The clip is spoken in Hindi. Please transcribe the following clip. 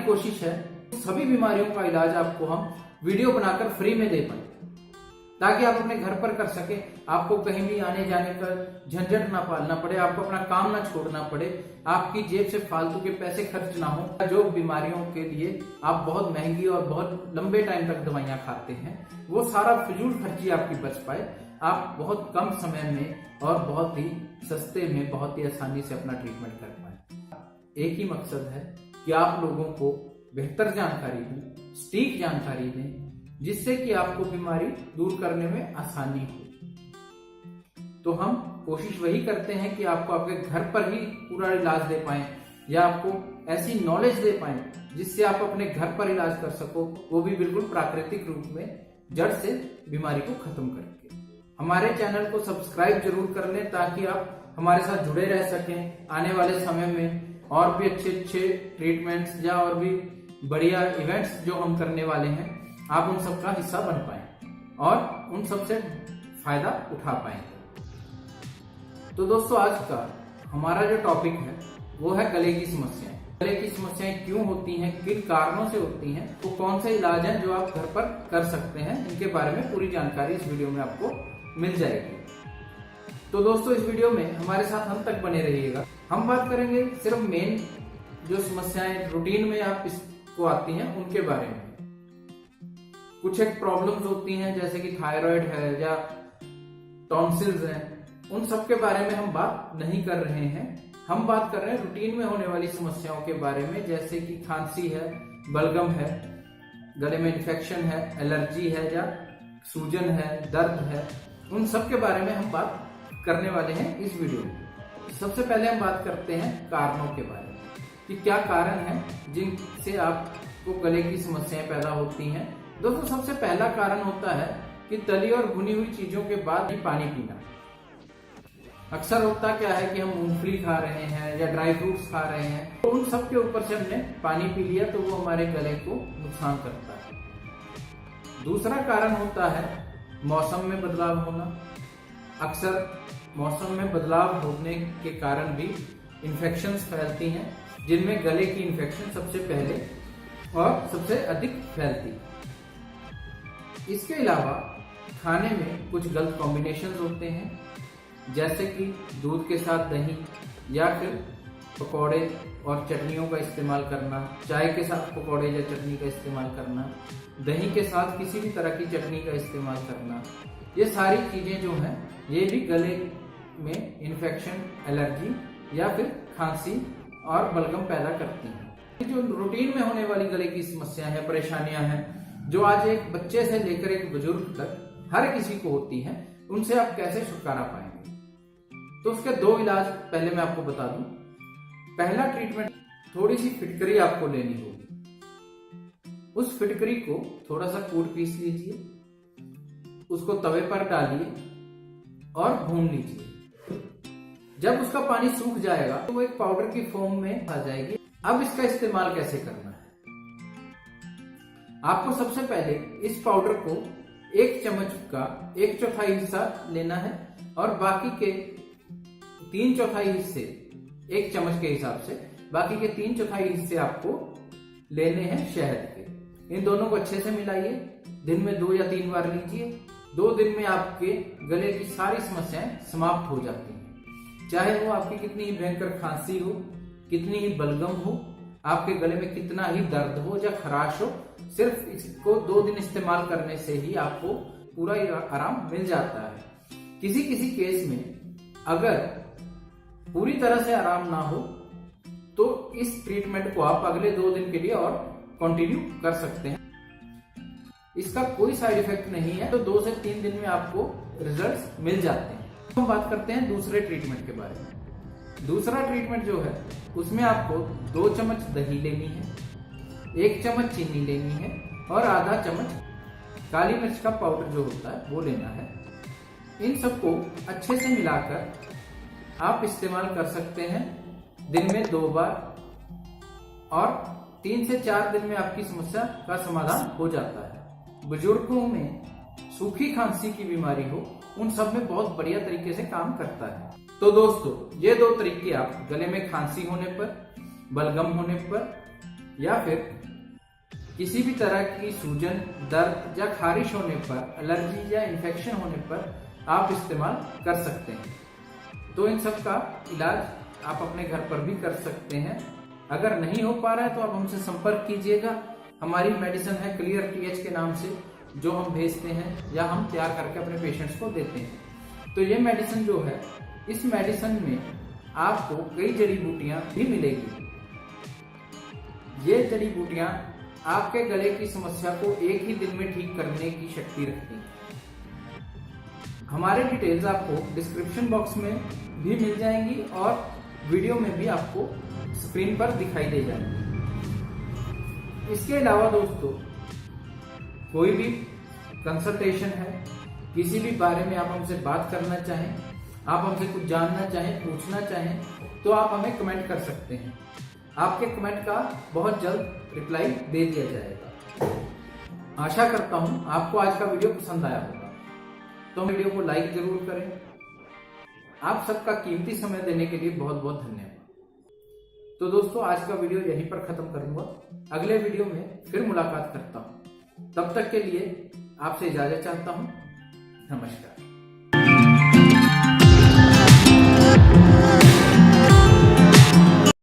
कोशिश है सभी बीमारियों का इलाज आपको हम वीडियो बनाकर फ्री में दे पाए, ताकि आप अपने घर पर कर सके, आपको कहीं भी आने जाने का झंझट ना पालना पड़े, आपको अपना काम ना छोड़ना पड़े, आपकी जेब से फालतू के पैसे खर्च ना हो। जो बीमारियों के लिए आप बहुत महंगी और बहुत लंबे टाइम तक दवाइयां खाते हैं, वो सारा फिजूल खर्ची आपकी बच पाए, आप बहुत कम समय में और बहुत ही सस्ते में बहुत ही आसानी से अपना ट्रीटमेंट कर पाए। एक ही मकसद है कि आप लोगों को बेहतर जानकारी दें, सटीक जानकारी दें, जिससे कि आपको बीमारी दूर करने में आसानी हो। तो हम कोशिश वही करते हैं कि आपको आपके घर पर ही पूरा इलाज दे पाएं, या आपको ऐसी नॉलेज दे पाएं जिससे आप अपने घर पर इलाज कर सको, वो भी बिल्कुल प्राकृतिक रूप में, जड़ से बीमारी को खत्म करके। हमारे चैनल को सब्सक्राइब जरूर कर लें, ताकि आप हमारे साथ जुड़े रह सकें। आने वाले समय में और भी अच्छे ट्रीटमेंट्स या और भी बढ़िया इवेंट्स जो हम करने वाले हैं, आप उन सब का हिस्सा बन पाए और उन सब से फायदा उठा पाए। तो दोस्तों, आज का हमारा जो टॉपिक है वो है गले की समस्याएं। गले की समस्याएं क्यों होती हैं, किन कारणों से होती हैं, तो कौन से इलाज हैं जो आप घर पर कर सकते हैं, इनके बारे में पूरी जानकारी इस वीडियो में आपको मिल जाएगी। तो दोस्तों, इस वीडियो में हमारे साथ अंत तक बने रहिएगा। हम बात करेंगे सिर्फ मेन जो समस्याएं रूटीन में आप इसको आती हैं उनके बारे में। कुछ एक प्रॉब्लम्स होती हैं जैसे कि थायराइड है या टॉन्सिल्स हैं, उन सब के बारे में हम बात नहीं कर रहे हैं। हम बात कर रहे हैं रूटीन में होने वाली समस्याओं के बारे में, जैसे कि खांसी है, बलगम है, गले में इन्फेक्शन है, एलर्जी है या सूजन है, दर्द है, उन सब के बारे में हम बात करने वाले हैं इस वीडियो में। सबसे पहले हम बात करते हैं कारणों के बारे में, कि क्या कारण है जिनसे आपको गले की समस्याएं पैदा होती हैं। दोस्तों, सबसे पहला कारण होता है कि तली और भुनी हुई चीजों के बाद ही पानी पीना। अक्सर होता क्या है कि हम मूंगफली खा रहे हैं या ड्राई फ्रूट्स खा रहे हैं, तो उन सब के ऊपर से हमने पानी पी लिया, तो वो हमारे गले को नुकसान करता है। दूसरा कारण होता है मौसम में बदलाव होना। अक्सर मौसम में बदलाव होने के कारण भी इन्फेक्शंस फैलती हैं, जिनमें गले की इन्फेक्शन सबसे पहले और सबसे अधिक फैलती है। इसके अलावा खाने में कुछ गलत कॉम्बिनेशंस होते हैं, जैसे कि दूध के साथ दही, या फिर पकौड़े और चटनियों का इस्तेमाल करना, चाय के साथ पकौड़े या चटनी का इस्तेमाल करना, दही के साथ किसी भी तरह की चटनी का इस्तेमाल करना। ये सारी चीजें जो हैं, ये भी गले में इन्फेक्शन, एलर्जी या फिर खांसी और बलगम पैदा करती हैं। जो रूटीन में होने वाली गले की समस्याएं हैं, परेशानियां हैं, जो आज एक बच्चे से लेकर एक बुजुर्ग तक हर किसी को होती हैं, उनसे आप कैसे छुटकारा पाएंगे। तो उसके दो इलाज पहले मैं आपको बता दूं। पहला ट्रीटमेंट, थोड़ी सी फिटकरी आपको लेनी होगी। उस फिटकरी को थोड़ा सा कूट पीस लीजिए, उसको तवे पर डालिए और भून लीजिए। जब उसका पानी सूख जाएगा तो वो एक पाउडर की फॉर्म में आ जाएगी। अब इसका इस्तेमाल कैसे करना है। आपको सबसे पहले इस पाउडर को एक चम्मच का 1/4 हिस्सा लेना है, और बाकी के 3/4 हिस्से, एक चम्मच के हिसाब से बाकी के 3/4 हिस्से आपको लेने हैं शहद के। इन दोनों को अच्छे से मिलाइए, दिन में 2 या 3 बार लीजिए। 2 दिन में आपके गले की सारी समस्याएं समाप्त हो जाती हैं। चाहे वो आपकी कितनी ही भयंकर खांसी हो, कितनी ही बलगम हो, आपके गले में कितना ही दर्द हो या खराश हो, सिर्फ इसको 2 दिन इस्तेमाल करने से ही आपको पूरा आराम मिल जाता है। किसी किसी केस में अगर पूरी तरह से आराम ना हो, तो इस ट्रीटमेंट को आप अगले 2 दिन के लिए और कंटिन्यू कर सकते हैं। इसका कोई साइड इफेक्ट नहीं है, तो 2 से 3 दिन में आपको रिजल्ट्स मिल जाते हैं। हम बात करते हैं दूसरे ट्रीटमेंट के बारे में। दूसरा ट्रीटमेंट जो है, उसमें आपको 2 चम्मच दही लेनी है, 1 चम्मच चीनी लेनी है, और आधा चम्मच काली मिर्च का पाउडर जो होता है वो लेना है। इन सबको अच्छे से मिलाकर आप इस्तेमाल कर सकते हैं दिन में 2 बार, और 3 से 4 दिन में आपकी समस्या का समाधान हो जाता है। बुजुर्गों में सूखी खांसी की बीमारी हो, उन सब में बहुत बढ़िया तरीके से काम करता है। तो दोस्तों, ये 2 तरीके आप गले में खांसी होने पर, बलगम होने पर या फिर किसी भी तरह की सूजन, दर्द या खारिश होने पर, एलर्जी या इन्फेक्शन होने पर आप इस्तेमाल कर सकते हैं। तो इन सब का इलाज आप अपने घर पर भी कर सकते हैं। अगर नहीं हो पा रहा है तो आप हमसे संपर्क कीजिएगा। हमारी मेडिसिन है क्लियर टीएच के नाम से, जो हम भेजते हैं या हम तैयार करके अपने पेशेंट्स को देते हैं। तो ये मेडिसिन जो है, इस मेडिसिन में आपको कई जड़ी बूटियां भी मिलेगी। ये जड़ी बूटियां आपके गले की समस्या को एक ही दिन में ठीक करने की शक्ति रखती हैं। हमारे डिटेल्स आपको डिस्क्रिप्शन बॉक्स में भी मिल जाएंगी और वीडियो में भी आपको स्क्रीन पर दिखाई दे जाएंगी। इसके अलावा दोस्तों, कोई भी कंसल्टेशन है, किसी भी बारे में आप हमसे बात करना चाहें, आप हमसे कुछ जानना चाहें, पूछना चाहें, तो आप हमें कमेंट कर सकते हैं। आपके कमेंट का बहुत जल्द रिप्लाई दे दिया जाएगा। आशा करता हूं आपको आज का वीडियो पसंद आया होगा, तो वीडियो को लाइक जरूर करें। आप सबका कीमती समय देने के लिए बहुत बहुत धन्यवाद। तो दोस्तों, आज का वीडियो यहीं पर खत्म करूंगा। अगले वीडियो में फिर मुलाकात करता हूं। तब तक के लिए आपसे इजाजत चाहता हूं। नमस्कार।